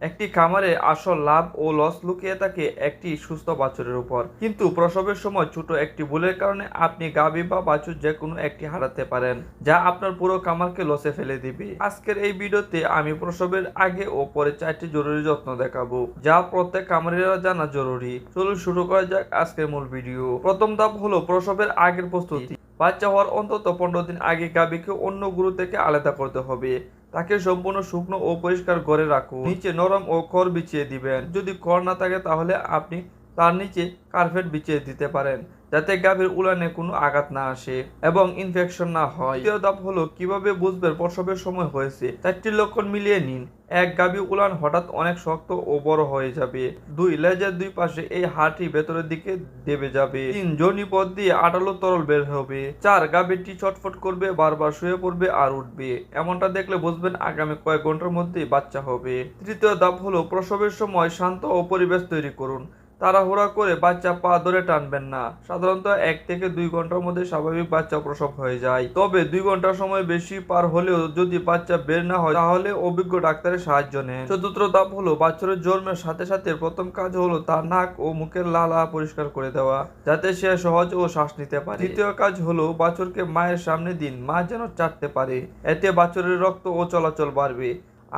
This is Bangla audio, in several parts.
একটি খামারে আসল লাভ ও লস লুকিয়ে থাকে একটি সুস্থ বাছুরের উপর। কিন্তু প্রসবের সময় ছোট একটি ভুলের কারণে আপনি গাভী বা বাছুর যে কোনো একটি হারাতে পারেন, যা আপনার পুরো খামারকে লসে ফেলে দিবে। আজকের এই ভিডিওতে আমি প্রসবের আগে ও পরে 4টি জরুরি যত্ন দেখাবো, যা প্রত্যেক খামারিরা জানা জরুরি। চলুন শুরু করা যাক আজকের মূল ভিডিও। প্রথম ধাপ হলো প্রসবের আগের প্রস্তুতি। বাচ্চা হওয়ার অন্তত 15 দিন আগে গাভীকে অন্য গরু থেকে আলাদা করতে হবে। তাকে সম্পূর্ণ শুকনো ও পরিষ্কার ঘরে রাখুন। নিচে নরম ও খড় বিছিয়ে দিবেন। যদি খড় না থাকে তাহলে আপনি তার নিচে কার্পেট বিছিয়ে দিতে পারেন, যাতে গাভীর উলানে কোনো আঘাত না আসে এবং ইনফেকশন না হয়। দ্বিতীয় ধাপ হলো কিভাবে বুঝবেন প্রসবের সময় হয়েছে। 4টি লক্ষণ মিলিয়ে নিন। 1. গাভী উলান হঠাৎ অনেক শক্ত ও বড় হয়ে যাবে। 2. লেজের দুই পাশে এই হাড়টি ভেতরের দিকে দেবে যাবে। 3. যোনি পথ দিয়ে আটালো তরল বের হবে। 4. গাভীটি ছটফট করবে, বারবার শুয়ে পড়বে আর উঠবে। এমনটা দেখলে বুঝবেন আগামী কয়েক ঘন্টার মধ্যেই বাচ্চা হবে। তৃতীয় ধাপ হলো প্রসবের সময় শান্ত ও পরিবেশ তৈরি করুন। তাড়াহুড়া করে বাচ্চা পা ধরে টানবেন না। সাধারণত 1 থেকে 2 ঘন্টার মধ্যে স্বাভাবিক বাচ্চা প্রসব হয়ে যায়। তবে 2 ঘন্টার সময় বেশি পার হলেও যদি বাচ্চা বের না হয় তাহলে অভিজ্ঞ ডাক্তারের সাহায্য নেন। চতুর্থ ধাপ হলো বাচ্চার জন্মের সাথে সাথে প্রথম কাজ হলো তার নাক ও মুখের লালা পরিষ্কার করে দেওয়া, যাতে সে সহজ ও শ্বাস নিতে পারে। তৃতীয় কাজ হলো বাছুরকে মায়ের সামনে দিন, মা যেন চাটতে পারে। এতে বাছুরের রক্ত ও চলাচল বাড়বে।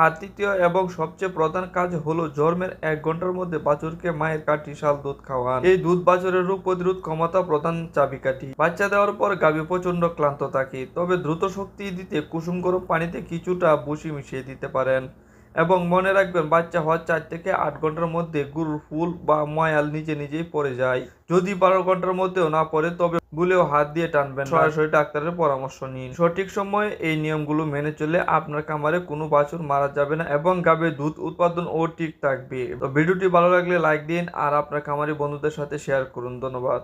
আর তৃতীয় এবং সবচেয়ে প্রধান কাজ হলো জন্মের 1 ঘন্টার মধ্যে বাছুরকে মায়ের কাঠি শাল দুধ খাওয়ান। এই দুধ বাছুরের রোগ প্রতিরোধ ক্ষমতা প্রধান চাবিকাঠি। বাচ্চা দেওয়ার পর গাভী প্রচন্ড ক্লান্ত থাকে, তবে দ্রুত শক্তি দিতে কুসুম গরম পানিতে কিছুটা ভুসি মিশিয়ে দিতে পারেন। এবং মনে রাখবেন বাচ্চা হওয়ার 4 থেকে 8 ঘন্টার মধ্যে গরুর ফুল বা ময়াল নিজে নিজেই পড়ে যায়। যদি 12 ঘন্টার মধ্যেও না পড়ে তবে গুলেও হাত দিয়ে টানবেন না। সরাসরি ডাক্তারের পরামর্শ নিন। সঠিক সময়ে এই নিয়মগুলো মেনে চলে আপনার খামারে কোনো বাছুর মারা যাবে না এবং গাভীর দুধ উৎপাদন ও ঠিক থাকবে। তো ভিডিওটি ভালো লাগলে লাইক দিন আর আপনার খামারি বন্ধুদের সাথে শেয়ার করুন। ধন্যবাদ।